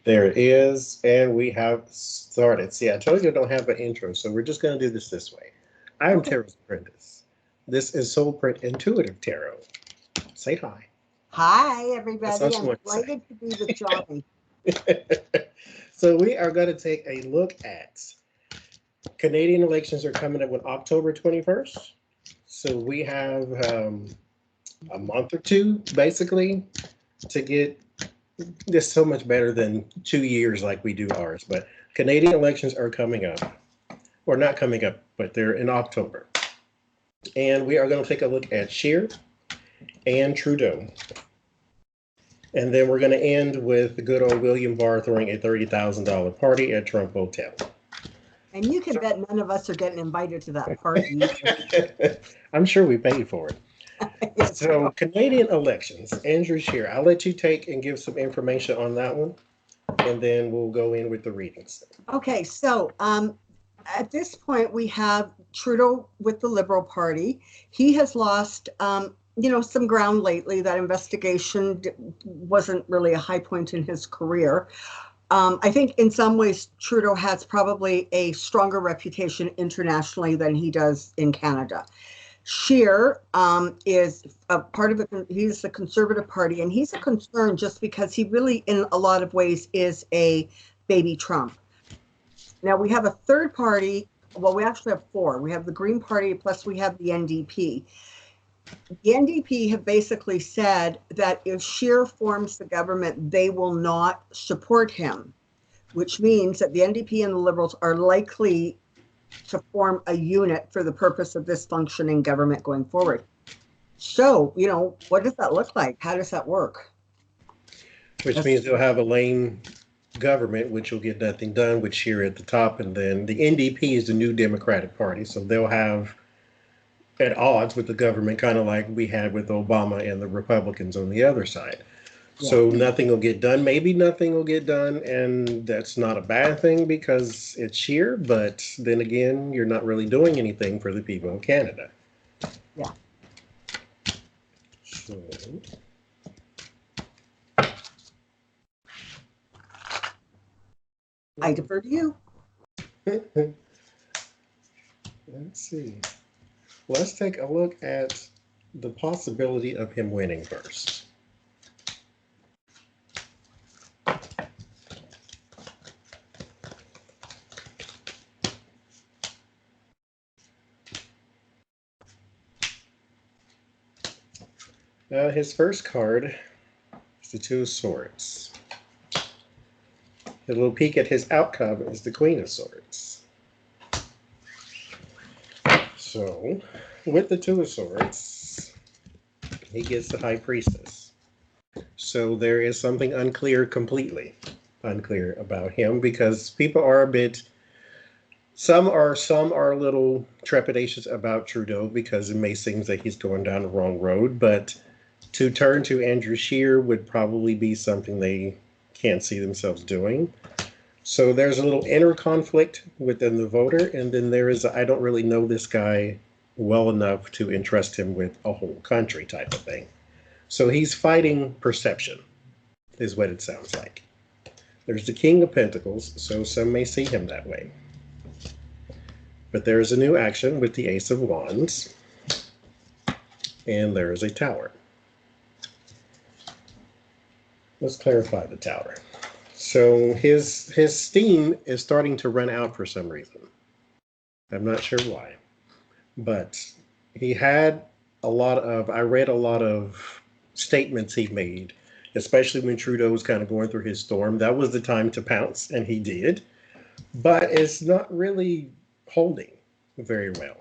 There it is, and we have started. See, I told you I don't have an intro, so we're just going to do this way. I am Okay. Tarot's Apprentice. This is Soulprint Intuitive Tarot. Say hi. Hi, That's all everybody. she I'm wanted to delighted to be with Johnny. say. So we are going to take a look at Canadian elections are coming up on October 21st. So we have a month or two, basically, to get this so much better than 2 years like we do ours. But Canadian elections are coming up, or not coming up, but they're in October. And we are going to take a look at Scheer and Trudeau. And then we're going to end with the good old William Barr throwing a $30,000 party at Trump Hotel. And you can bet none of us are getting invited to that party. I'm sure we paid for it. Yes, So, Canadian elections, Andrew Scheer, I'll let you take and give some information on that one, and then we'll go in with the readings. okay, so at this point, we have Trudeau with the Liberal Party. He has lost, some ground lately. That investigation wasn't really a high point in his career. I think in some ways, Trudeau has probably a stronger reputation internationally than he does in Canada. Scheer is a part of he's the Conservative Party, and he's a concern just because he really, in a lot of ways, is a baby Trump. Now we have a third party. Well, we actually have four. We have the Green Party, plus we have the NDP. The NDP have basically said that if Scheer forms the government, they will not support him, which means that the NDP and the Liberals are likely to form a unit for the purpose of this functioning government going forward. So, what does that look like? How does that work? Which means they'll have a lame government, which will get nothing done, with Scheer at the top. And then the NDP is the New Democratic Party. So they'll have at odds with the government, kind of like we had with Obama and the Republicans on the other side. Yeah. So nothing will get done. Maybe nothing will get done, and that's not a bad thing because it's Scheer. But then again, you're not really doing anything for the people of Canada. Yeah. So, I defer to you. let's see. Let's take a look at the possibility of him winning first. His first card is the Two of Swords. A little peek at his outcome is the Queen of Swords. So, with the Two of Swords, he gets the High Priestess. So there is something completely unclear about him, because people are a bit. Some are a little trepidatious about Trudeau because it may seem that he's going down the wrong road, but to turn to Andrew Scheer would probably be something they can't see themselves doing. So there's a little inner conflict within the voter, and then there is I don't really know this guy well enough to entrust him with a whole country type of thing. So he's fighting perception, is what it sounds like. There's the King of Pentacles, so some may see him that way. But there is a new action with the Ace of Wands, and there is a Tower. Let's clarify the Tower. So his steam is starting to run out for some reason. I'm not sure why, but he had I read a lot of statements he made, especially when Trudeau was kind of going through his storm. That was the time to pounce, and he did. But it's not really holding very well.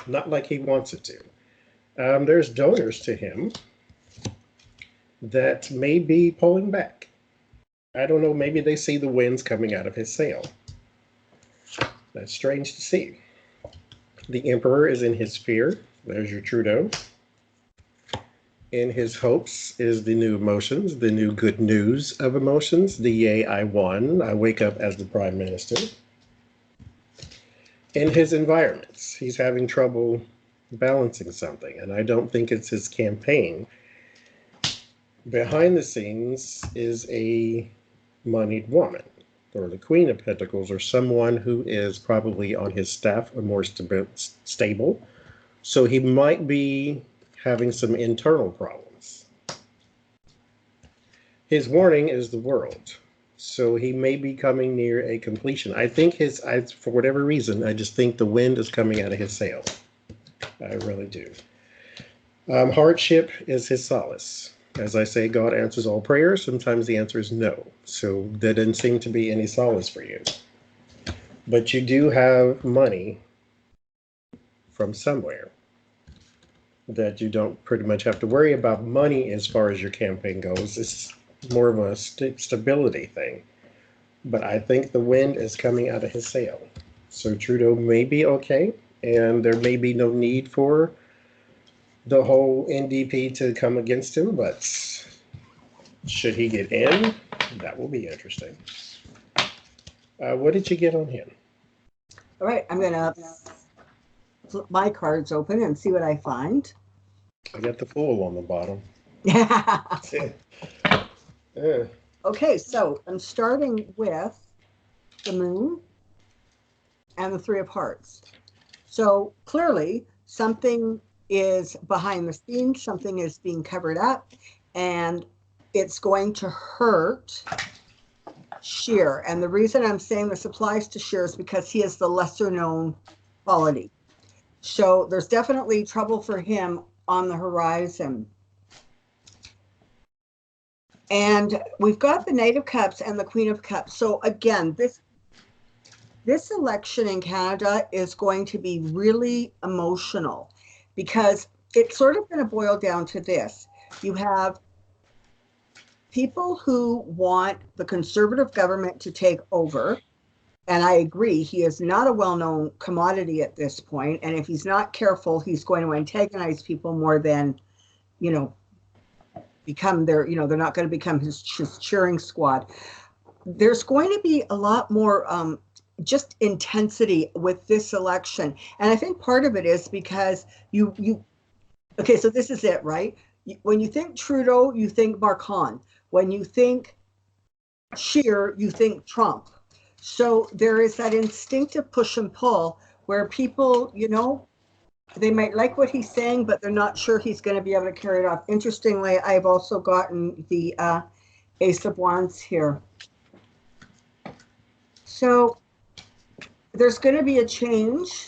Not like he wants it to. There's donors to him that may be pulling back. I don't know, maybe they see the winds coming out of his sail. That's strange to see. The Emperor is in his sphere. There's your Trudeau. In his hopes is the new emotions, the new good news of emotions. The yay, I won. I wake up as the Prime Minister. In his environments, he's having trouble balancing something, and I don't think it's his campaign. Behind the scenes is a moneyed woman, or the Queen of Pentacles, or someone who is probably on his staff or more stable. So he might be having some internal problems. His warning is the world. So he may be coming near a completion. I think for whatever reason, I just think the wind is coming out of his sail. I really do. Hardship is his solace. As I say, God answers all prayers. Sometimes the answer is no. So there didn't seem to be any solace for you. But you do have money from somewhere that you don't pretty much have to worry about money as far as your campaign goes. It's more of a stability thing. But I think the wind is coming out of his sail. So Trudeau may be okay, and there may be no need for the whole NDP to come against him, but should he get in, that will be interesting. What did you get on him? All right, I'm going to flip my cards open and see what I find. I got the Fool on the bottom. Okay, so I'm starting with the Moon and the Three of Hearts. So clearly something is behind the scenes, something is being covered up, and it's going to hurt Sheer. And the reason I'm saying this applies to Sheer is because he is the lesser known quality. So there's definitely trouble for him on the horizon. And we've got the Knight of Cups and the Queen of Cups. So again, this election in Canada is going to be really emotional, because it's sort of going to boil down to this. You have people who want the Conservative government to take over. And I agree, he is not a well-known commodity at this point. And if he's not careful, he's going to antagonize people more than, become their, they're not going to become his cheering squad. There's going to be a lot more just intensity with this election. And I think part of it is because okay, so this is it, right? When you think Trudeau, you think Marcon. When you think Scheer, you think Trump. So there is that instinctive push and pull where people, they might like what he's saying, but they're not sure he's going to be able to carry it off. Interestingly, I've also gotten the Ace of Wands here. So there's going to be a change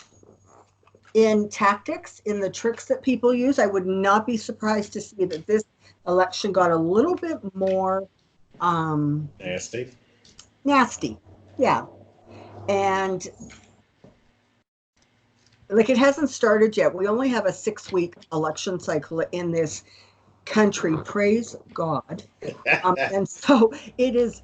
in tactics, in the tricks that people use. I would not be surprised to see that this election got a little bit more nasty. Yeah. And like, it hasn't started yet. We only have a 6-week election cycle in this country, praise God. And so it's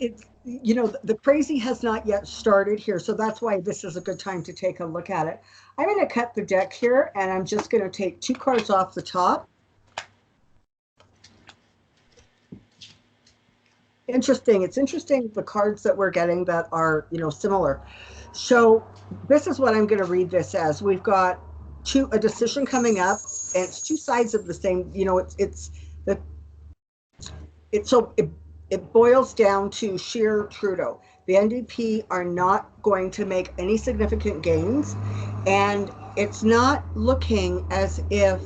the crazy has not yet started here. So that's why this is a good time to take a look at it. I'm going to cut the deck here, and I'm just going to take 2 cards off the top. Interesting. It's interesting, the cards that we're getting that are, similar. So this is what I'm going to read this as. We've got a decision coming up, and it's 2 sides of the same, it boils down to Scheer Trudeau. The NDP are not going to make any significant gains, and it's not looking as if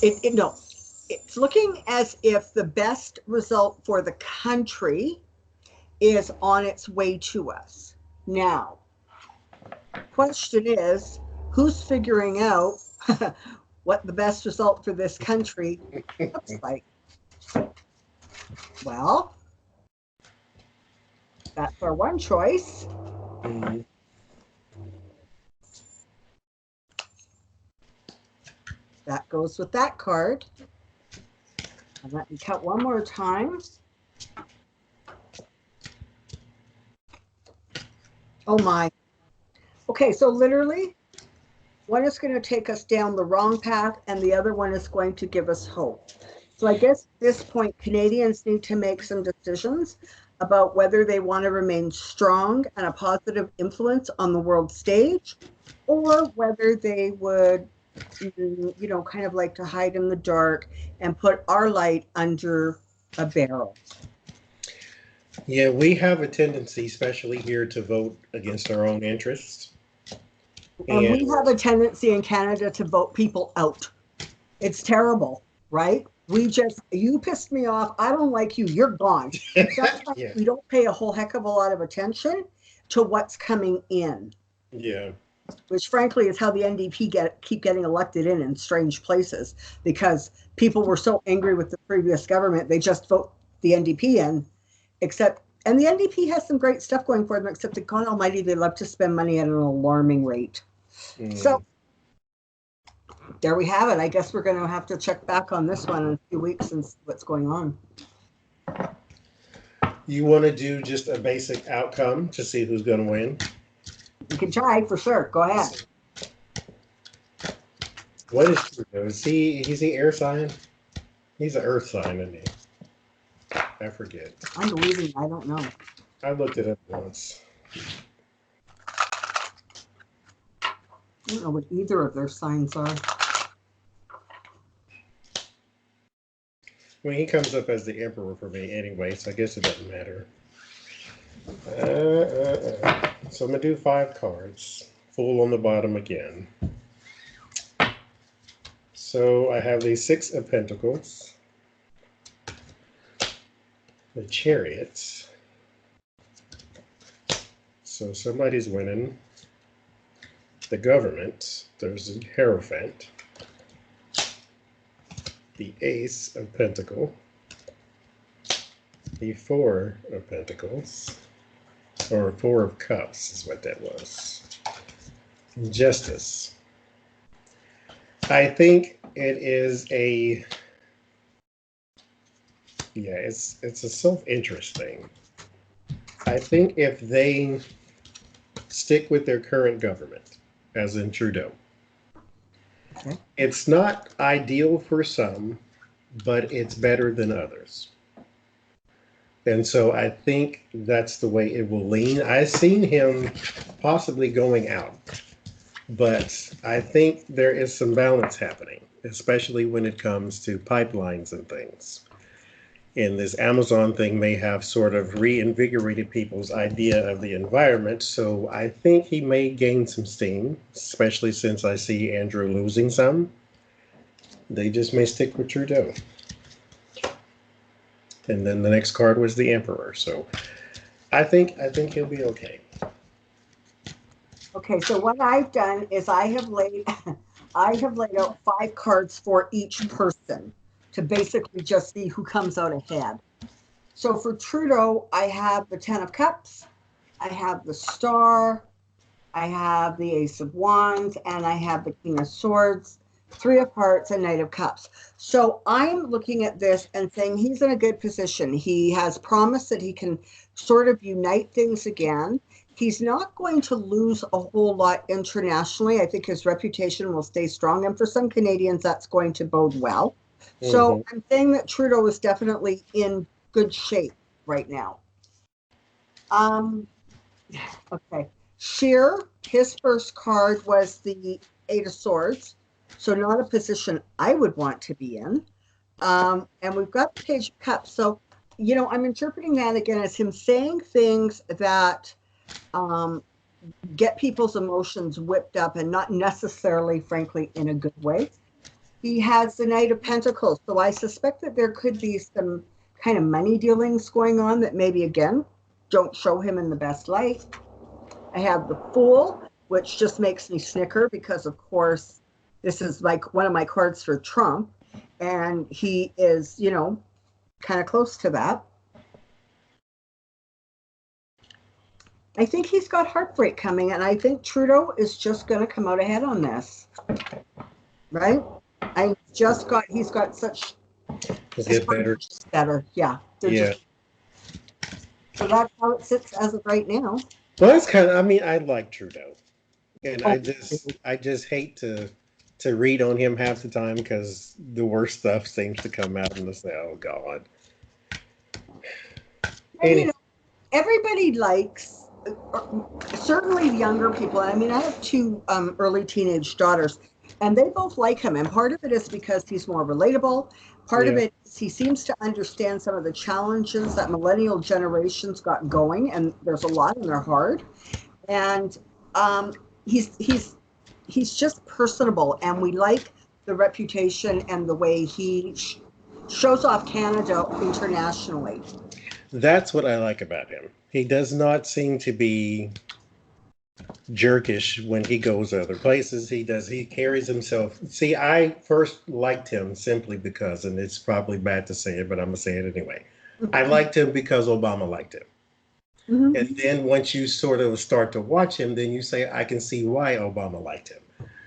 it's looking as if the best result for the country is on its way to us. Now, question is, who's figuring out what the best result for this country looks like? Well, that's our one choice. Mm-hmm. That goes with that card. And let me cut one more time. Oh my. Okay, so literally, one is going to take us down the wrong path, and the other one is going to give us hope. So I guess at this point, Canadians need to make some decisions about whether they want to remain strong and a positive influence on the world stage, or whether they would you know, kind of like to hide in the dark and put our light under a barrel. Yeah, we have a tendency, especially here, to vote against our own interests. And And we have a tendency in Canada to vote people out. It's terrible, right? You pissed me off. I don't like you. You're gone. Sometimes yeah, we don't pay a whole heck of a lot of attention to what's coming in, yeah, which frankly is how the NDP keep getting elected in strange places, because people were so angry with the previous government, they just vote the NDP in, and the NDP has some great stuff going for them, except that God Almighty, they love to spend money at an alarming rate. So there we have it. I guess we're going to have to check back on this one in a few weeks and see what's going on. You want to do just a basic outcome to see who's going to win? You can try for sure. Go ahead. What is Trudeau? He's the air sign? He's an earth sign, isn't he? I forget. I'm believing. I don't know. I looked it up once. I don't know what either of their signs are. Well, he comes up as the emperor for me anyway, so I guess it doesn't matter. So I'm going to do 5 cards. Full on the bottom again. So I have the 6 of Pentacles. The Chariot. So somebody's winning. The Government. There's the Hierophant. The Ace of Pentacles. The 4 of Pentacles. Or 4 of Cups is what that was. Justice. I think it is it's a self-interest thing. I think if they stick with their current government, as in Trudeau, Okay. it's not ideal for some, but it's better than others. And so I think that's the way it will lean. I've seen him possibly going out, but I think there is some balance happening, especially when it comes to pipelines and things. And this Amazon thing may have sort of reinvigorated people's idea of the environment. So I think he may gain some steam, especially since I see Andrew losing some. They just may stick with Trudeau. And then the next card was the Emperor. So I think he'll be okay. Okay, so what I've done is I have laid out 5 cards for each person to basically just see who comes out ahead. So for Trudeau, I have the 10 of Cups, I have the Star, I have the Ace of Wands, and I have the King of Swords, 3 of Hearts, and Knight of Cups. So I'm looking at this and saying he's in a good position. He has promised that he can sort of unite things again. He's not going to lose a whole lot internationally. I think his reputation will stay strong. And for some Canadians, that's going to bode well. So I'm saying that Trudeau is definitely in good shape right now. Okay. Scheer, his first card was the 8 of Swords. So not a position I would want to be in. And we've got the Page of Cups. So, you know, I'm interpreting that again as him saying things that get people's emotions whipped up, and not necessarily, frankly, in a good way. He has the Knight of Pentacles. So I suspect that there could be some kind of money dealings going on that maybe, again, don't show him in the best light. I have the Fool, which just makes me snicker because, of course, this is like one of my cards for Trump. And he is, you know, kind of close to that. I think he's got heartbreak coming, and I think Trudeau is just going to come out ahead on this. Right? He's got such. He'll get better. Better, yeah. Yeah. So that's how it sits as of right now. Well, that's kind of. I mean, I like Trudeau, and I just hate to read on him half the time because the worst stuff seems to come out and say, "Oh God." And, you know, everybody likes, certainly younger people. I mean, I have 2 early teenage daughters. And they both like him. And part of it is because he's more relatable. Part of Yeah. it is he seems to understand some of the challenges that millennial generations got going, and there's a lot and they're hard. And um, he's just personable, and we like the reputation and the way he shows off Canada internationally. That's what I like about him. He does not seem to be jerkish when he goes other places. He carries himself. See, I first liked him simply because, and it's probably bad to say it, but I'm gonna say it anyway. I liked him because Obama liked him. Mhm. And then once you sort of start to watch him, then you say, I can see why Obama liked him.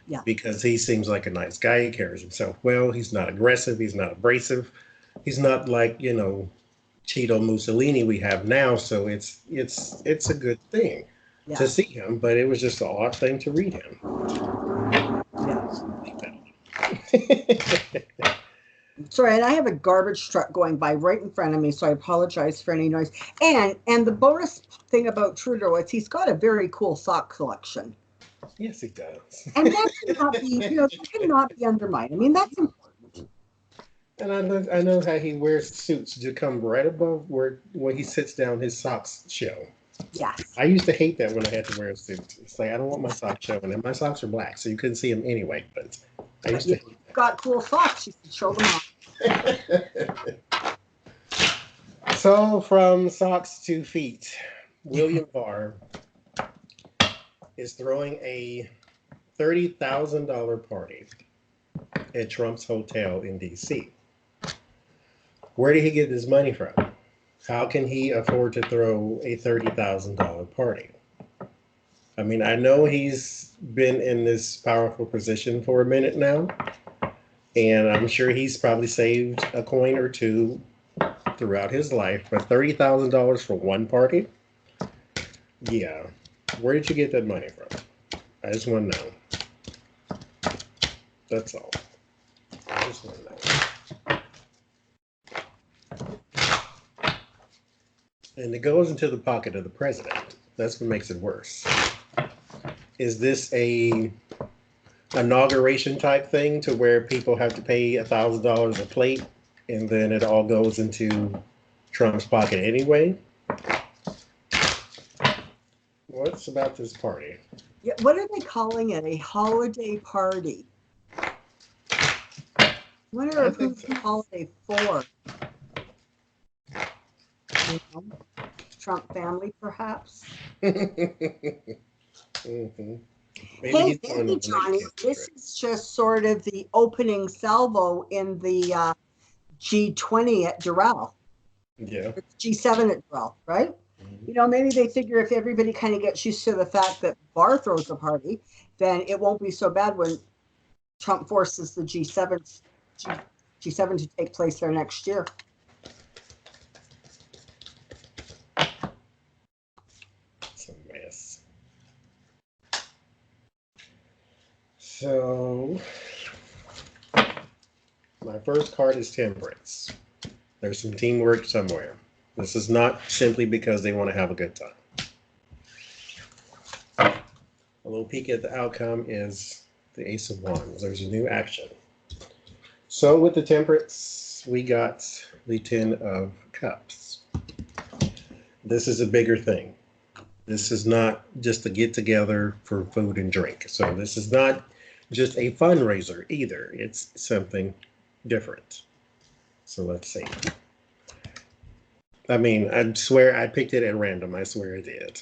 Yeah. Because he seems like a nice guy. He carries himself well. He's not aggressive. He's not abrasive. He's not like, Cheeto Mussolini we have now. So it's a good thing Yeah. to see him, but it was just an odd thing to read him. Yeah. Sorry, and I have a garbage truck going by right in front of me, so I apologize for any noise. And the bonus thing about Trudeau is he's got a very cool sock collection. Yes, he does. And that cannot be, that cannot be undermined. I mean, that's important. And I know how he wears suits to come right above where when he sits down, his socks show. Yes. I used to hate that when I had to wear a suit. It's like I don't want my socks showing, and my socks are black, so you couldn't see them anyway. But I used to hate You've got cool socks. You should show them off. that. So from socks to feet, William Barr is throwing a $30,000 party at Trump's hotel in D.C. Where did he get this money from? How can he afford to throw a $30,000 party? I mean, I know he's been in this powerful position for a minute now, and I'm sure he's probably saved a coin or two throughout his life, but $30,000 for one party? Yeah. Where did you get that money from? I just want to know. That's all. I just want to know. And it goes into the pocket of the president. That's what makes it worse. Is this a inauguration type thing to where people have to pay $1,000 a plate and then it all goes into Trump's pocket anyway? What's about this party? Yeah, what are they calling it? A holiday party. I wonder who's the holiday for. Trump family, perhaps. Mm-hmm. Hey, Johnny, this is just sort of the opening salvo in the G20 at Doral. Yeah. It's G7 at Doral, right? Mm-hmm. Maybe they figure if everybody kind of gets used to the fact that Barr throws a party, then it won't be so bad when Trump forces the G7 to take place there next year. It's a mess. So, my first card is Temperance. There's some teamwork somewhere. This is not simply because they want to have a good time. A little peek at the outcome is the Ace of Wands. There's a new action. So with the Temperance, we got the Ten of Cups. This is a bigger thing. This is not just a get-together for food and drink. So this is not just a fundraiser either. It's something different. So let's see. I mean, I swear I picked it at random. I swear I did.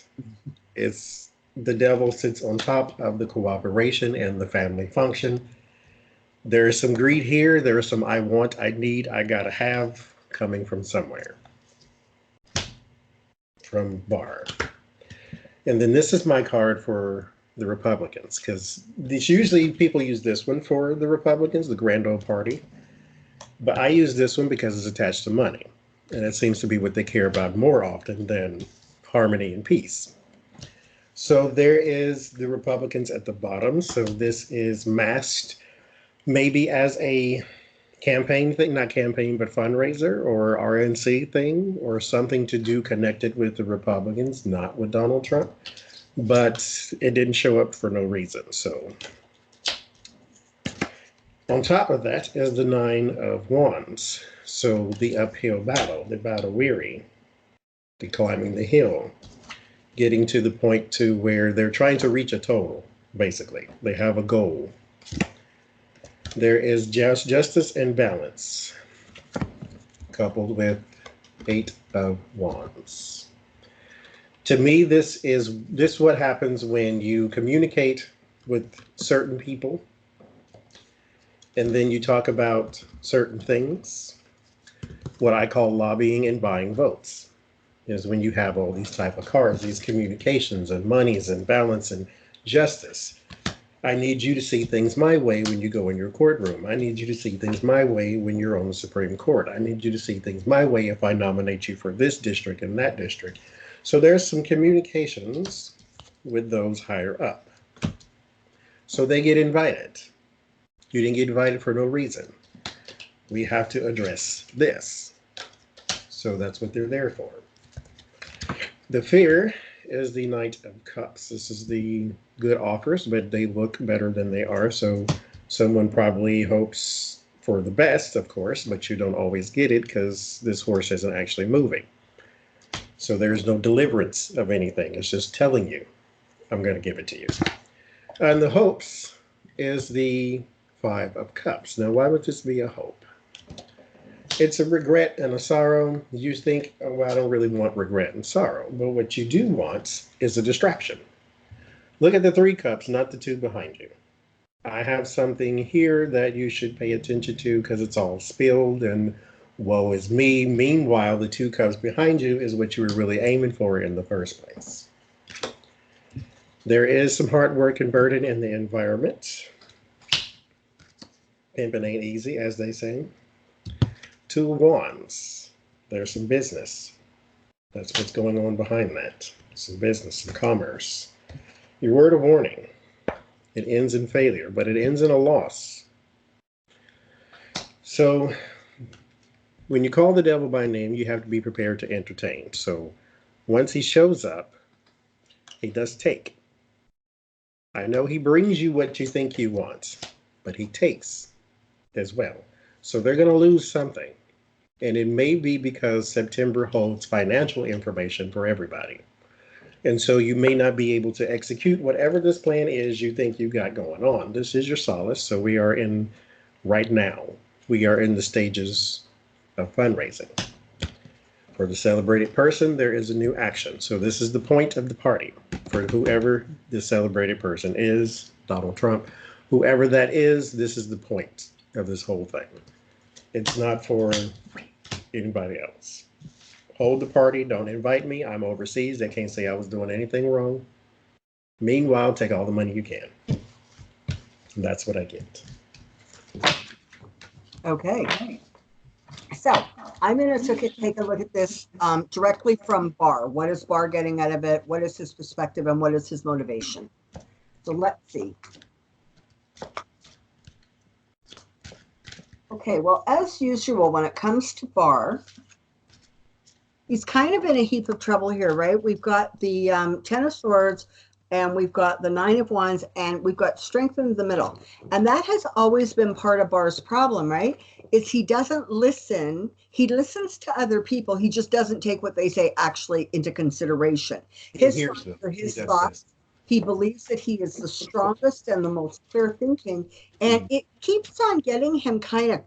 It's the devil sits on top of the cooperation and the family function. There is some greed here. There is some I want, I need, I gotta have coming from somewhere. From Barr. And then this is my card for the Republicans, because usually people use this one for the Republicans, the grand old party. But I use this one because it's attached to money. And it seems to be what they care about more often than harmony and peace. So there is the Republicans at the bottom. So this is masked maybe as a campaign thing, not campaign, but fundraiser or RNC thing or something to do connected with the Republicans, not with Donald Trump. But it didn't show up for no reason. So On top of that is the Nine of Wands. So the uphill battle, the battle weary, the climbing the hill, getting to the point to where they're trying to reach a total, basically. They have a goal. There is justice and balance, coupled with Eight of Wands. To me, this what happens when you communicate with certain people and then you talk about certain things. What I call lobbying and buying votes is when you have all these type of cards, these communications and monies and balance and justice. I need you to see things my way when you go in your courtroom. I need you to see things my way when you're on the Supreme Court. I need you to see things my way if I nominate you for this district and that district. So there's some communications with those higher up. So they get invited. You didn't get invited for no reason. We have to address this. So that's what they're there for. The fear is the Knight of Cups. This is the good offers, but they look better than they are. So someone probably hopes for the best, of course, but you don't always get it because this horse isn't actually moving. So there's no deliverance of anything. It's just telling you, I'm going to give it to you. And the hopes is the Five of Cups. Now, why would this be a hope? It's a regret and a sorrow. You think, oh, well, I don't really want regret and sorrow. But what you do want is a distraction. Look at the Three Cups, not the two behind you. I have something here that you should pay attention to because it's all spilled and woe is me. Meanwhile, the Two Cups behind you is what you were really aiming for in the first place. There is some hard work and burden in the environment. Pimping ain't easy, as they say. Two of Wands. There's some business. That's what's going on behind that. Some business, some commerce. Your word of warning. It ends in failure, but it ends in a loss. So when you call the devil by name, you have to be prepared to entertain. So once he shows up, he does take. I know he brings you what you think you want, but he takes as well. So they're going to lose something. And it may be because September holds financial information for everybody. And so you may not be able to execute whatever this plan is you think you got going on. This is your solace. So we are in, right now, we are in the stages of fundraising. For the celebrated person, there is a new action. So this is the point of the party. For whoever the celebrated person is, Donald Trump, whoever that is, this is the point of this whole thing. It's not for anybody else. Hold the party. Don't invite me. I'm overseas. They can't say I was doing anything wrong. Meanwhile, take all the money you can. And that's what I get. Okay. So I'm going to take a look at this directly from Bar. What is Bar getting out of it? What is his perspective and what is his motivation? So let's see. Okay, well, as usual, when it comes to Bar, he's kind of in a heap of trouble here, right? We've got the Ten of Swords, and we've got the Nine of Wands, and we've got Strength in the middle. And that has always been part of Bar's problem, right? Is he doesn't listen. He listens to other people. He just doesn't take what they say actually into consideration. His thoughts. He believes that he is the strongest and the most clear thinking, and it keeps on getting him kind of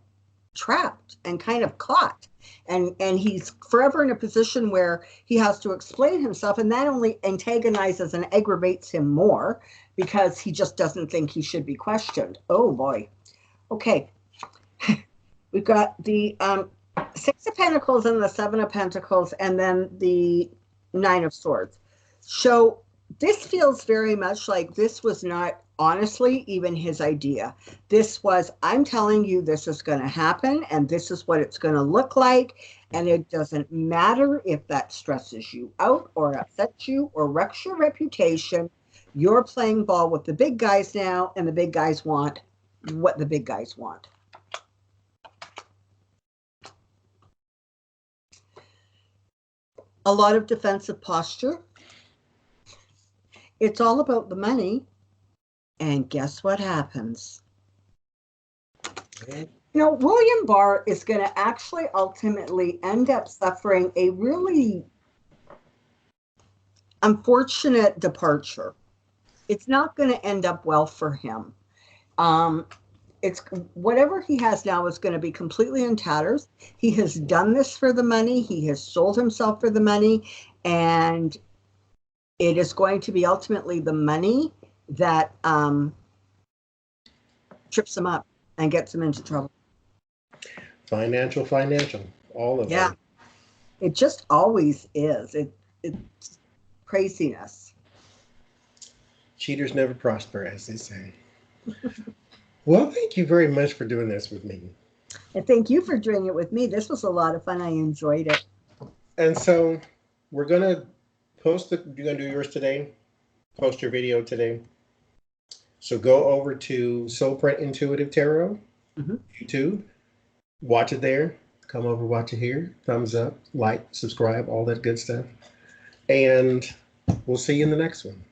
trapped and kind of caught. And he's forever in a position where he has to explain himself, and that only antagonizes and aggravates him more because he just doesn't think he should be questioned. Oh boy. Okay. We've got the Six of Pentacles and the Seven of Pentacles, and then the Nine of Swords. So this feels very much like this was not honestly even his idea. This was, I'm telling you this is going to happen and this is what it's going to look like, and it doesn't matter if that stresses you out or upsets you or wrecks your reputation. You're playing ball with the big guys now, and the big guys want what the big guys want. A lot of defensive posture. It's all about the money. And guess what happens? Mhm. You know, William Barr is going to actually ultimately end up suffering a really unfortunate departure. It's not going to end up well for him. Um, it's whatever he has now is going to be completely in tatters. He has done this for the money. He has sold himself for the money, and it is going to be ultimately the money that trips him up and gets him into trouble. Financial, all of Yeah, them. it just always is. It's craziness. Cheaters never prosper, as they say. Well, thank you very much for doing this with me. And thank you for doing it with me. This was a lot of fun. I enjoyed it. And so we're gonna you're gonna do yours today, post your video today. So go over to Soulprint Intuitive Tarot, Mhm. YouTube, watch it there. Come over, watch it here. Thumbs up, like, subscribe, all that good stuff. And we'll see you in the next one.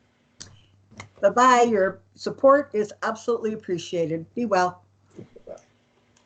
Bye bye. Your support is absolutely appreciated. Be well.